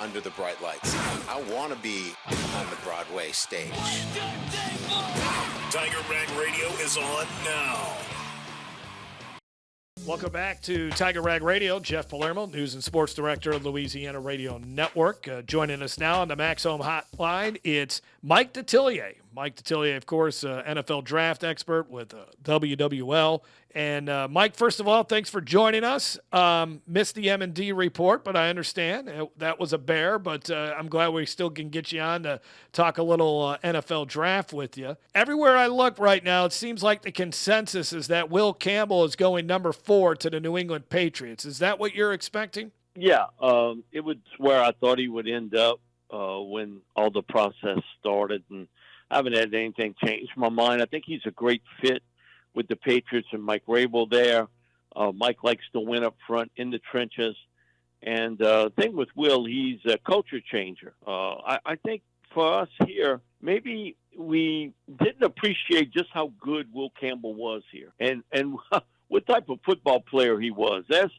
under the bright lights. I want to be on the Broadway stage. Tiger Rag Radio is on now. Welcome back to Tiger Rag Radio. Jeff Palermo, News and Sports Director of Louisiana Radio Network. Joining us now on the Max Home Hotline, it's Mike Detillier. Mike Detillier, of course, NFL draft expert with WWL. And Mike, first of all, thanks for joining us. Missed the M&D report, but I understand that was a bear. But I'm glad we still can get you on to talk a little NFL draft with you. Everywhere I look right now, it seems like the consensus is that Will Campbell is going number 4 to the New England Patriots. Is that what you're expecting? Yeah, it was where I thought he would end up when all the process started, and I haven't had anything change my mind. I think he's a great fit with the Patriots and Mike Rabel there. Mike likes to win up front in the trenches. And the thing with Will, he's a culture changer. I think for us here, maybe we didn't appreciate just how good Will Campbell was here and what type of football player he was. There's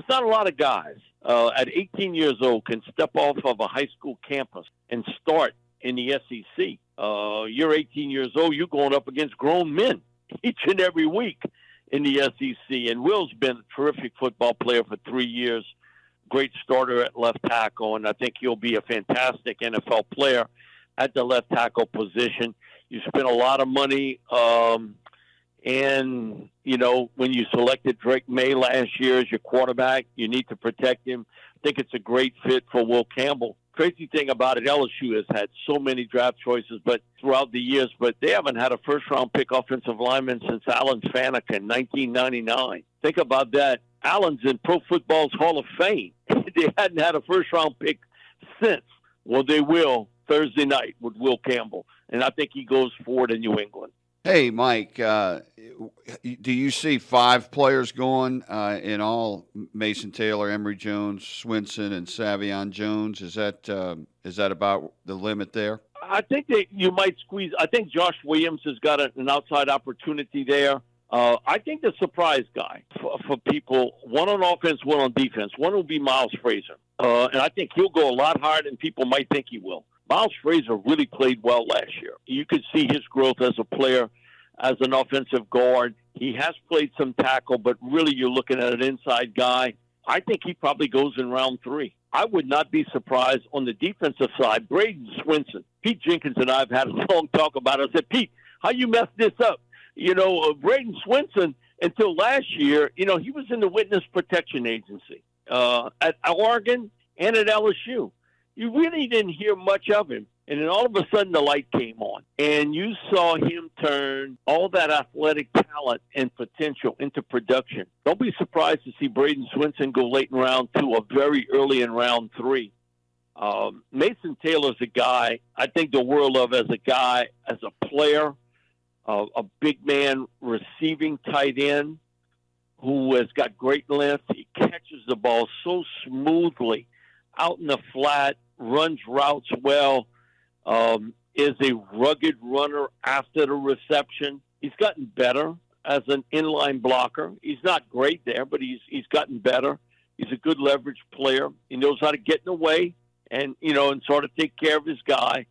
not a lot of guys at 18 years old can step off of a high school campus and start in the SEC. You're 18 years old, you're going up against grown men each and every week in the SEC. And Will's been a terrific football player for 3 years, great starter at left tackle, and I think he'll be a fantastic NFL player at the left tackle position. You spent a lot of money, and, you know, when you selected Drake May last year as your quarterback, you need to protect him. I think it's a great fit for Will Campbell. Crazy thing about it, LSU has had so many draft choices but throughout the years, but they haven't had a first-round pick offensive lineman since Alan Faneca in 1999. Think about that. Allen's in Pro Football's Hall of Fame. They hadn't had a first-round pick since. Well, they will Thursday night with Will Campbell, and I think he goes forward in New England. Hey, Mike, do you see 5 players going in all? Mason Taylor, Emory Jones, Swinson, and Sai'vion Jones. Is that about the limit there? I think that you might squeeze. I think Josh Williams has got an outside opportunity there. I think the surprise guy for people, one on offense, one on defense, one will be Miles Frazier. And I think he'll go a lot higher than people might think he will. Miles Frazier really played well last year. You could see his growth as a player, as an offensive guard. He has played some tackle, but really you're looking at an inside guy. I think he probably goes in round 3. I would not be surprised on the defensive side. Braden Swinson, Pete Jenkins and I have had a long talk about it. I said, Pete, how you messed this up? You know, Braden Swinson, until last year, you know, he was in the Witness Protection Agency at Oregon and at LSU. You really didn't hear much of him. And then all of a sudden the light came on. And you saw him turn all that athletic talent and potential into production. Don't be surprised to see Braden Swinson go late in round 2 or very early in round 3. Mason Taylor's a guy I think the world of as a guy, as a player, a big man receiving tight end who has got great length. He catches the ball so smoothly out in the flat, runs routes well, is a rugged runner after the reception. He's gotten better as an inline blocker. He's not great there, but he's gotten better. He's a good leverage player. He knows how to get in the way and, you know, and sort of take care of his guy.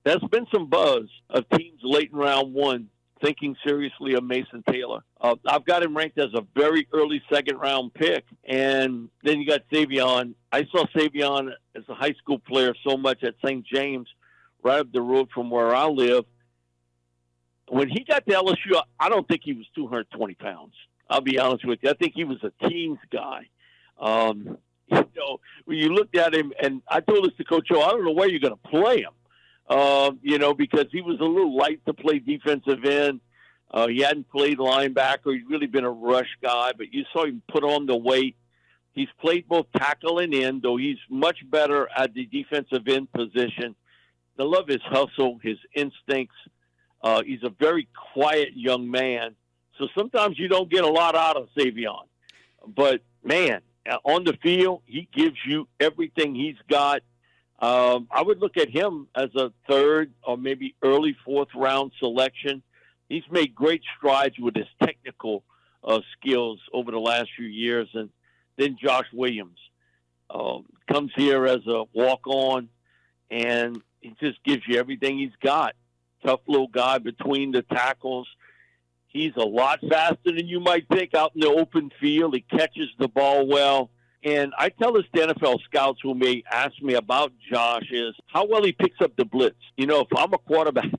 There's been some buzz of teams late in round 1 thinking seriously of Mason Taylor. I've got him ranked as a very early second-round pick. And then you got Sai'vion. I saw Sai'vion as a high school player so much at St. James, right up the road from where I live. When he got to LSU, I don't think he was 220 pounds. I'll be honest with you. I think he was a teens guy. You know, when you looked at him, and I told this to Coach O, I don't know where you're going to play him. You know, because he was a little light to play defensive end. He hadn't played linebacker. He'd really been a rush guy, but you saw him put on the weight. He's played both tackle and end, though he's much better at the defensive end position. I love his hustle, his instincts. He's a very quiet young man. So sometimes you don't get a lot out of Sai'vion. But, man, on the field, he gives you everything he's got. I would look at him as a 3rd or maybe early 4th round selection. He's made great strides with his technical skills over the last few years. And then Josh Williams. comes here as a walk-on, and he just gives you everything he's got. Tough little guy between the tackles. He's a lot faster than you might think out in the open field. He catches the ball well. And I tell this to NFL scouts who may ask me about Josh is how well he picks up the blitz. You know, if I'm a quarterback,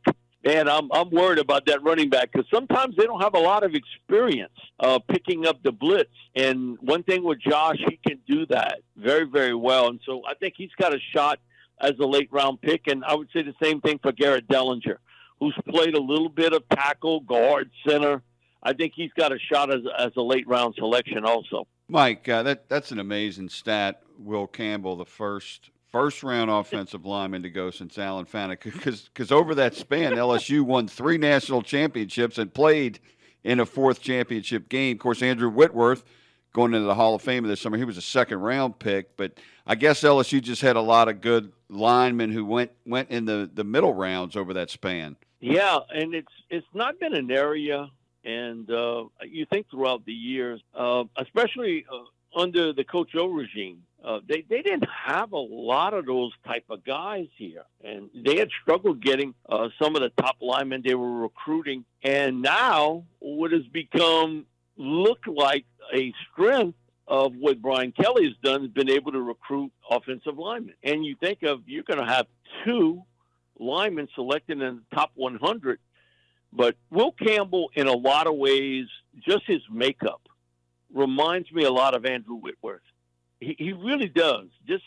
man, I'm worried about that running back because sometimes they don't have a lot of experience picking up the blitz. And one thing with Josh, he can do that very, very well. And so I think he's got a shot as a late-round pick. And I would say the same thing for Garrett Dellinger, who's played a little bit of tackle, guard, center. I think he's got a shot as a late-round selection also. Mike, that's an amazing stat. Will Campbell, the first-round offensive lineman to go since Alan Faneca, because over that span, LSU won 3 national championships and played in a 4th championship game. Of course, Andrew Whitworth going into the Hall of Fame this summer. He was a second-round pick, but I guess LSU just had a lot of good linemen who went in the middle rounds over that span. Yeah, and it's not been an area. And you think throughout the years, especially under the Coach O regime, they didn't have a lot of those type of guys here. And they had struggled getting some of the top linemen they were recruiting. And now what has become look like a strength of what Brian Kelly has done has been able to recruit offensive linemen. And you think of you're going to have 2 linemen selected in the top 100. But Will Campbell, in a lot of ways, just his makeup reminds me a lot of Andrew Whitworth. He really does. Just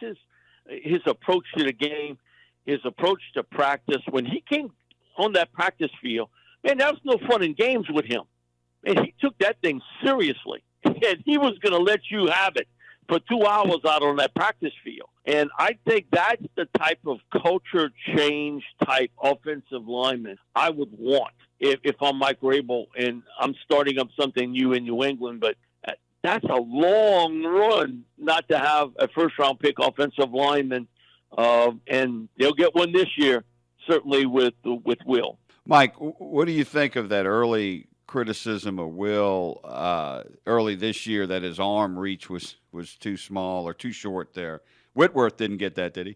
his approach to the game, his approach to practice. When he came on that practice field, man, that was no fun and games with him. And he took that thing seriously. And he was going to let you have it for 2 hours out on that practice field. And I think that's the type of culture change type offensive lineman I would want if I'm Mike Rabel and I'm starting up something new in New England. But that's a long run not to have a first-round pick offensive lineman. And they'll get one this year, certainly with Will. Mike, what do you think of that early criticism of Will early this year that his arm reach was too small or too short there? Whitworth didn't get that, did he?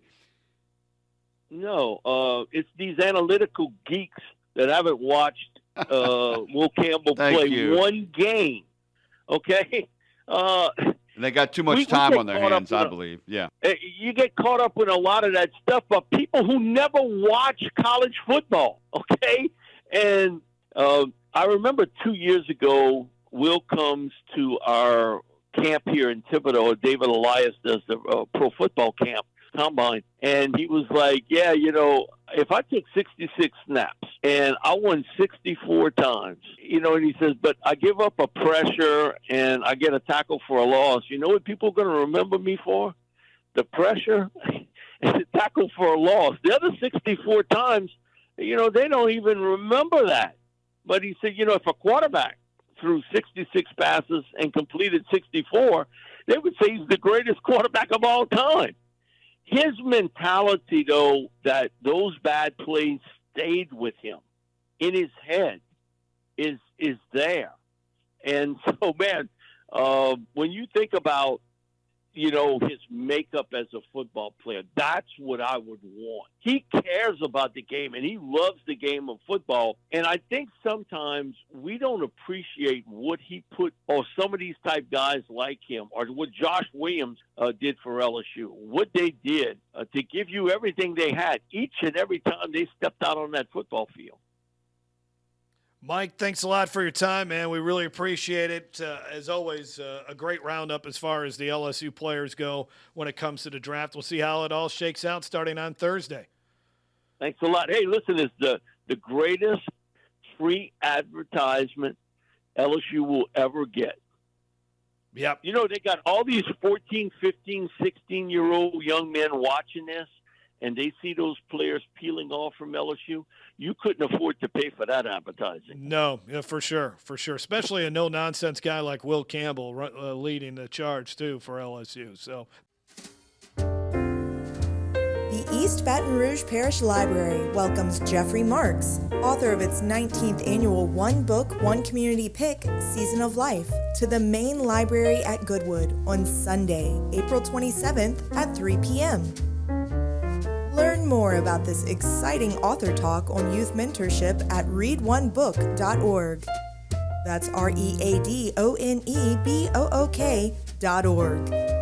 No. It's these analytical geeks that haven't watched Will Campbell play one game. Okay? And they got too much time on their hands, I believe. Yeah. You get caught up in a lot of that stuff, but people who never watch college football, okay? And I remember 2 years ago, Will comes to our camp here in Thibodeau. David Elias does the pro football camp combine, and he was like, yeah, you know, if I took 66 snaps and I won 64 times, you know, and he says, but I give up a pressure and I get a tackle for a loss, you know what people are going to remember me for? The pressure and the tackle for a loss. The other 64 times, you know, they don't even remember that. But he said, you know, if a quarterback threw 66 passes and completed 64, they would say he's the greatest quarterback of all time. His mentality, though, that those bad plays stayed with him in his head is there. And so, man, when you think about, you know, his makeup as a football player, that's what I would want. He cares about the game, and he loves the game of football. And I think sometimes we don't appreciate what he put, or some of these type guys like him, or what Josh Williams did for LSU, what they did to give you everything they had each and every time they stepped out on that football field. Mike, thanks a lot for your time, man. We really appreciate it. As always, a great roundup as far as the LSU players go when it comes to the draft. We'll see how it all shakes out starting on Thursday. Thanks a lot. Hey, listen, it's the greatest free advertisement LSU will ever get. Yep. You know, they got all these 14, 15, 16-year-old young men watching this, and they see those players peeling off from LSU. You couldn't afford to pay for that advertising. No, yeah, for sure. Especially a no-nonsense guy like Will Campbell leading the charge, too, for LSU. So East Baton Rouge Parish Library welcomes Jeffrey Marks, author of its 19th annual One Book, One Community Pick Season of Life, to the main library at Goodwood on Sunday, April 27th at 3 p.m. Learn more about this exciting author talk on youth mentorship at readonebook.org. That's ReadOneBook.org.